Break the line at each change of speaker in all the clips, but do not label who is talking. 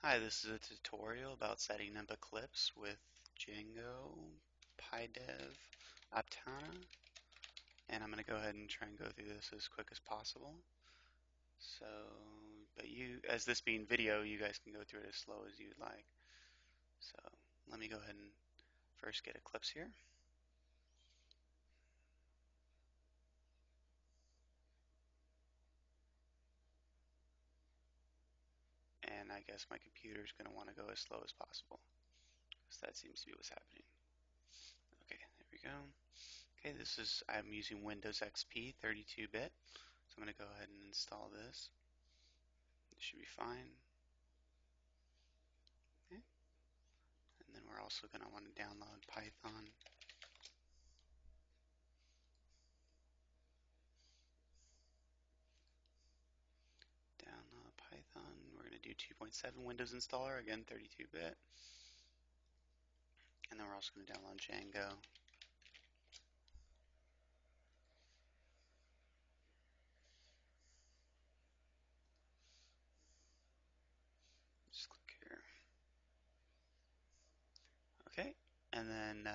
Hi, this is a tutorial about setting up Eclipse with Django, PyDev, Aptana, and I'm going to go ahead and try and go through this as quick as possible. So, but as this being video, you guys can go through it as slow as you'd like. So, let me go ahead and first get Eclipse here. And I guess my computer is going to want to go as slow as possible, because that seems to be what's happening. Okay, there we go. Okay, I'm using Windows XP 32-bit, so I'm going to go ahead and install this. It should be fine. Okay. And then we're also going to want to download Python. Download Python. We're going to do 2.7 Windows installer, again 32-bit. And then we're also going to download Django. Just click here. Okay. And then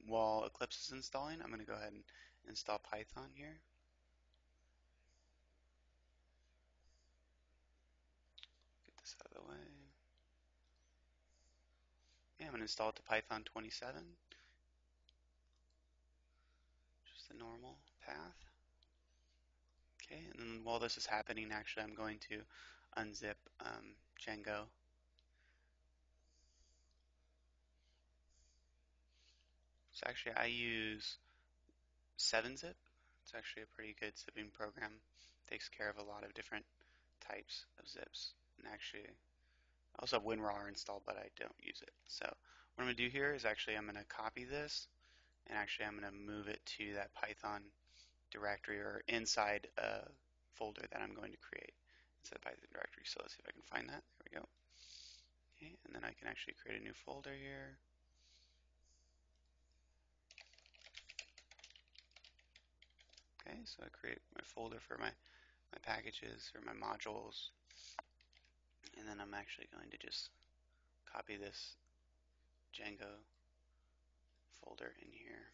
while Eclipse is installing, I'm going to go ahead and install Python here. Get this out of the way. Yeah, I'm going to install it to Python 27. Just the normal path. Okay, and then while this is happening, actually, I'm going to unzip Django. So actually, I use 7-zip. It's actually a pretty good zipping program. Takes care of a lot of different types of zips. And actually, I also have WinRAR installed, but I don't use it. So what I'm going to do here is actually I'm going to copy this, and actually I'm going to move it to that Python directory or inside a folder that I'm going to create. It's a Python directory. So let's see if I can find that. There we go. Okay, and then I can actually create a new folder here. Okay, so I create my folder for my packages or my modules. And then I'm actually going to just copy this Django folder in here.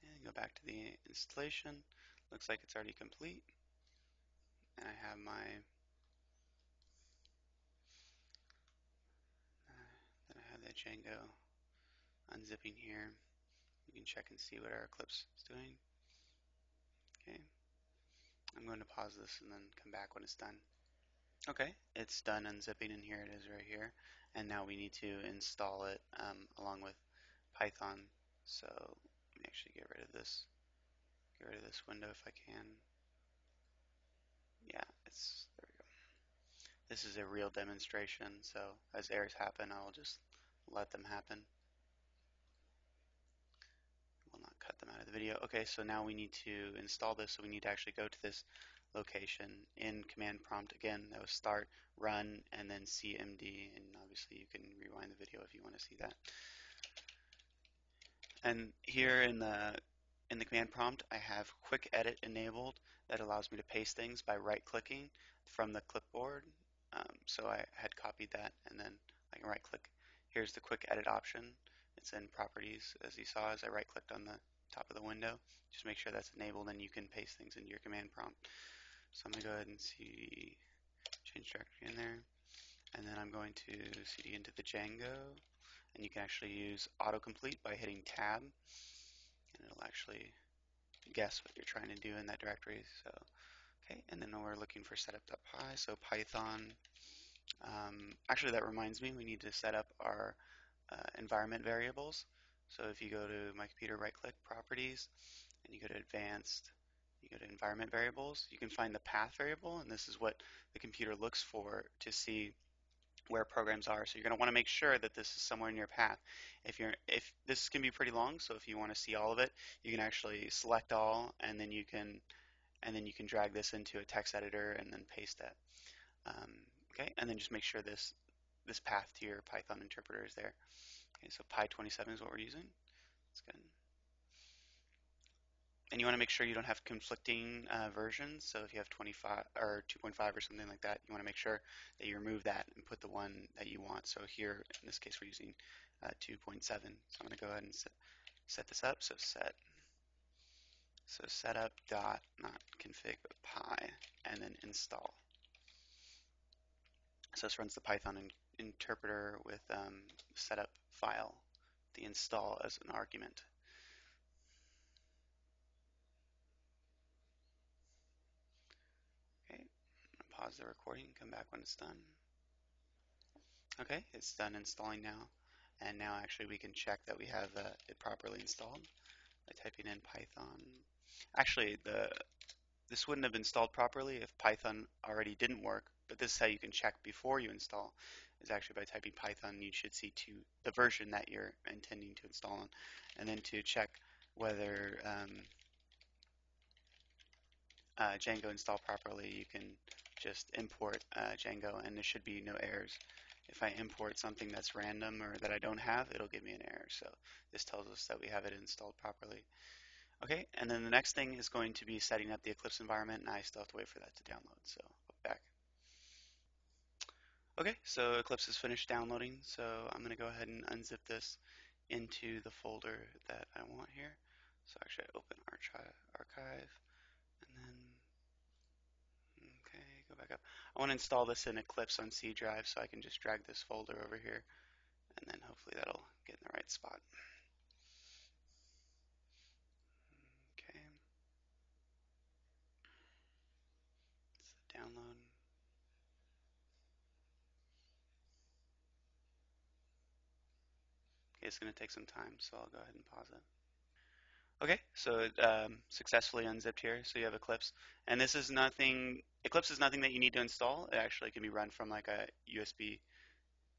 And go back to the installation. Looks like it's already complete. And I have then I have that Django unzipping here. You can check and see what our Eclipse is doing. Okay. I'm going to pause this and then come back when it's done. Okay, it's done unzipping, and here it is right here. And now we need to install it along with Python. So let me actually get rid of this. Get rid of this window if I can. Yeah, there we go. This is a real demonstration, so as errors happen, I'll just let them happen. Will not cut them out of the video. Okay, so now we need to install this, so we need to actually go to this location in command prompt again. That was start, run, and then cmd, and obviously you can rewind the video if you want to see that. And here in the command prompt, I have quick edit enabled that allows me to paste things by right clicking from the clipboard. So I had copied that, and then I can right click. Here's the quick edit option. It's in properties, as you saw, as I right clicked on the top of the window. Just make sure that's enabled, and you can paste things into your command prompt. So I'm going to go ahead and cd change directory in there, and then I'm going to cd into the Django, and you can actually use autocomplete by hitting tab, and it'll actually guess what you're trying to do in that directory. So okay, and then we're looking for setup.py, so Python. Actually, that reminds me, we need to set up our environment variables. So if you go to my computer, right-click Properties, and you go to Advanced, you go to Environment Variables, you can find the path variable, and this is what the computer looks for to see where programs are. So you're going to want to make sure that this is somewhere in your path. If this can be pretty long, so if you want to see all of it, you can actually select all, and then you can drag this into a text editor and then paste that. Okay, and then just make sure this path to your Python interpreter is there. Okay, so Py 27 is what we're using. That's good. And you want to make sure you don't have conflicting versions. So if you have 25 or 2.5 or something like that, you want to make sure that you remove that and put the one that you want. So here, in this case, we're using 2.7. So I'm going to go ahead and set this up. So setup dot not config but pi, and then install. So this runs the Python interpreter with setup file, the install as an argument. Okay, pause the recording, come back when it's done. Okay, it's done installing now. And now actually we can check that we have it properly installed by typing in Python. Actually, this wouldn't have installed properly if Python already didn't work, but this is how you can check before you install, is actually by typing Python. You should see the version that you're intending to install on, and then to check whether Django installed properly, you can just import Django and there should be no errors. If I import something that's random or that I don't have, it'll give me an error. So this tells us that we have it installed properly. Okay, and then the next thing is going to be setting up the Eclipse environment, and I still have to wait for that to download, so I'll be back. Okay, so Eclipse is finished downloading, so I'm going to go ahead and unzip this into the folder that I want here. So actually I open archive, and then okay, go back up. I want to install this in Eclipse on C drive, so I can just drag this folder over here, and then hopefully that'll get in the right spot. Okay, it's the download. Okay, it's going to take some time, so I'll go ahead and pause it. Okay, so it successfully unzipped here, so you have Eclipse. And this is nothing, Eclipse is nothing that you need to install. It actually can be run from like a USB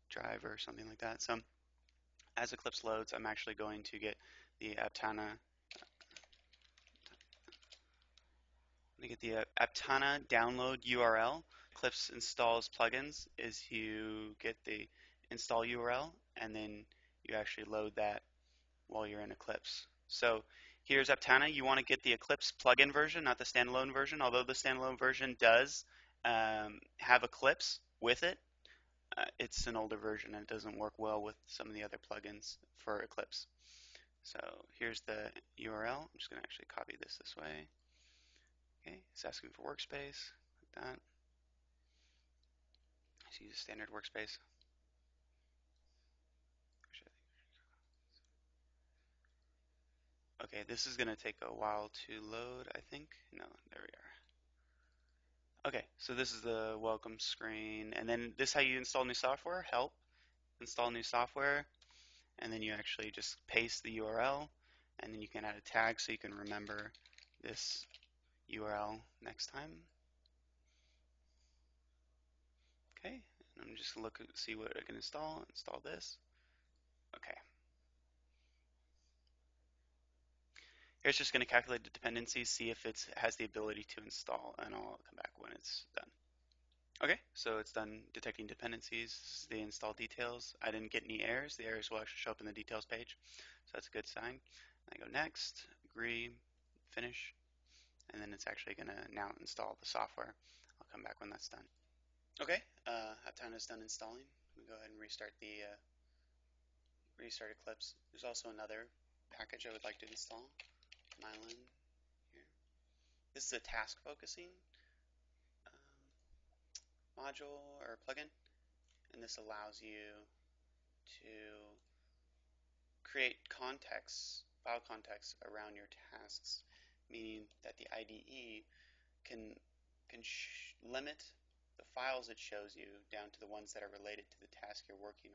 drive or something like that. So as Eclipse loads, I'm actually going to get the Aptana. Download URL. Eclipse installs plugins is you get the install URL and then you actually load that while you're in Eclipse. So here's Aptana. You want to get the Eclipse plugin version, not the standalone version, although the standalone version does have Eclipse with it. It's an older version and it doesn't work well with some of the other plugins for Eclipse. So here's the URL. I'm just going to actually copy this way. Okay, it's asking for workspace, like that. Let's use a standard workspace. Okay, this is going to take a while to load, I think. No, there we are. Okay, so this is the welcome screen, and then this is how you install new software. Help, install new software, and then you actually just paste the URL, and then you can add a tag so you can remember this URL next time. Okay, and I'm just gonna look at see what I can install. Install this. Okay. Here it's just going to calculate the dependencies, see if it has the ability to install, and I'll come back when it's done. Okay, so it's done detecting dependencies. This is the install details. I didn't get any errors. The errors will actually show up in the details page, so that's a good sign. I go next, agree, finish, and then it's actually going to now install the software. I'll come back when that's done. Okay, Aptana is done installing. We go ahead and restart Eclipse. There's also another package I would like to install, Mylyn. Here. This is a task focusing module or plugin, and this allows you to create file contexts around your tasks, meaning that the IDE can limit the files it shows you down to the ones that are related to the task you're working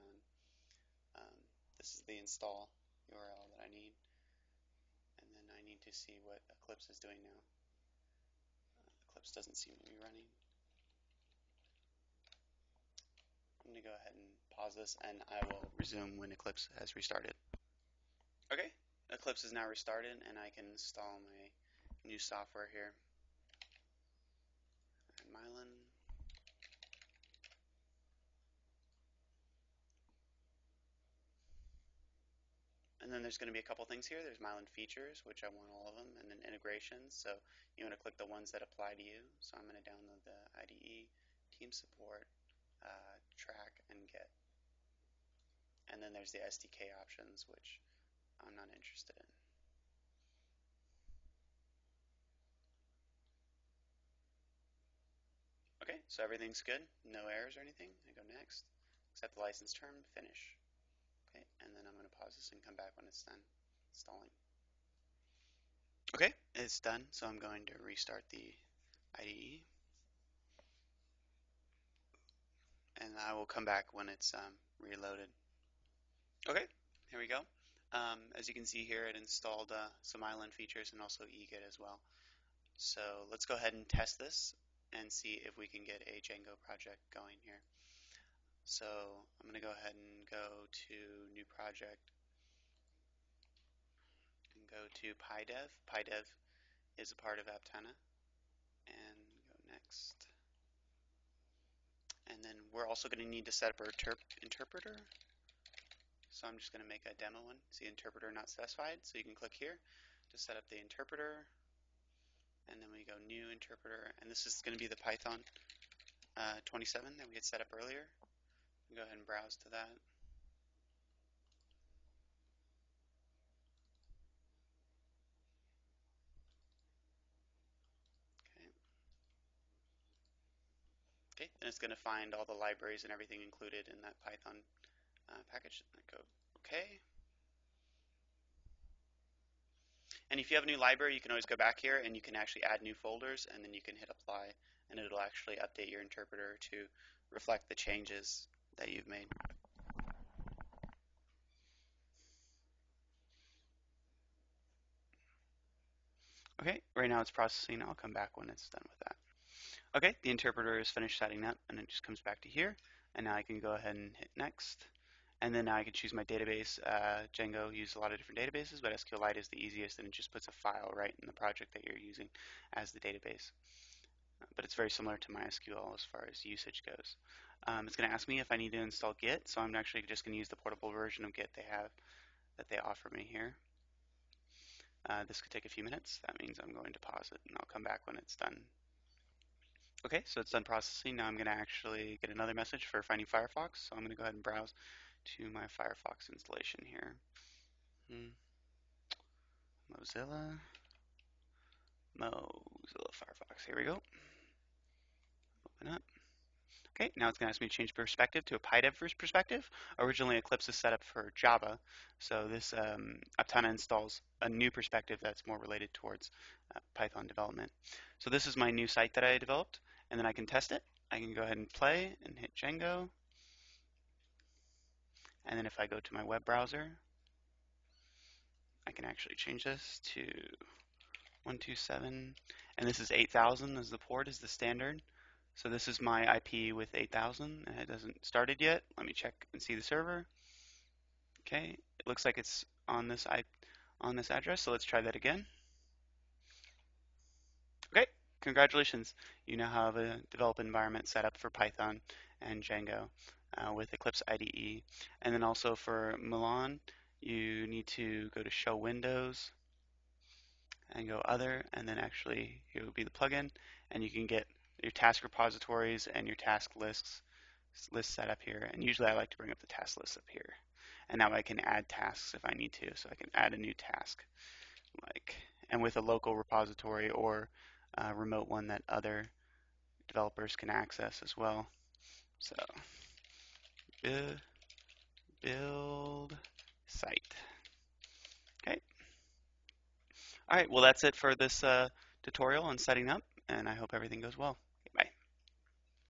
on. This is the install URL that I need, and then I need to see what Eclipse is doing now. Eclipse doesn't seem to be running. I'm going to go ahead and pause this, and I will resume when Eclipse has restarted. Okay, Eclipse is now restarted, and I can install my new software here. Mylyn. And then there's going to be a couple things here. There's Mylyn features, which I want all of them, and then integrations. So you want to click the ones that apply to you. So I'm going to download the IDE, team support, track, and get. And then there's the SDK options, which I'm not interested in. Okay, so everything's good. No errors or anything. I go next. Accept the license term, finish. Okay, and then I'm going to pause this and come back when it's done installing. Okay, it's done, so I'm going to restart the IDE, and I will come back when it's reloaded. Okay, here we go. As you can see here, it installed some Mylyn features and also eGet as well. So let's go ahead and test this and see if we can get a Django project going here. So I'm going to go ahead and go to New Project and go to PyDev. PyDev is a part of Aptana, and go next. And then we're also going to need to set up our interpreter. So I'm just going to make a demo one. See, interpreter not specified. So you can click here to set up the interpreter. And then we go new interpreter. And this is going to be the Python 27 that we had set up earlier. Go ahead and browse to that. Okay. Okay, and it's going to find all the libraries and everything included in that Python package. I go okay. And if you have a new library, you can always go back here and you can actually add new folders, and then you can hit apply, and it'll actually update your interpreter to reflect the changes that you've made. Okay, right now it's processing. I'll come back when it's done with that. Okay, the interpreter is finished setting up, and it just comes back to here. And now I can go ahead and hit next. And then now I can choose my database. Django uses a lot of different databases, but SQLite is the easiest, and it just puts a file right in the project that you're using as the database. But it's very similar to MySQL as far as usage goes. It's going to ask me if I need to install Git, so I'm actually just going to use the portable version of Git that they offer me here. This could take a few minutes. That means I'm going to pause it, and I'll come back when it's done. Okay, so it's done processing. Now I'm going to actually get another message for finding Firefox. So I'm going to go ahead and browse to my Firefox installation here. Mozilla Firefox. Here we go. Open up. Okay, now it's going to ask me to change perspective to a PyDev perspective. Originally, Eclipse is set up for Java, so this Aptana installs a new perspective that's more related towards Python development. So this is my new site that I developed, and then I can test it. I can go ahead and play and hit Django. And then if I go to my web browser, I can actually change this to 127, and this is 8,000 as the port is the standard. So this is my IP with 8,000, and it hasn't started yet. Let me check and see the server. Okay, it looks like it's on this address, so let's try that again. Okay, congratulations. You now have a development environment set up for Python and Django with Eclipse IDE. And then also for Mylyn, you need to go to Show Windows and go Other, and then actually here would be the plugin, and you can get your task repositories and your task lists set up here. And usually I like to bring up the task list up here. And now I can add tasks if I need to. So I can add a new task, and with a local repository or a remote one that other developers can access as well. So build site. Okay. All right. Well, that's it for this tutorial on setting up, and I hope everything goes well.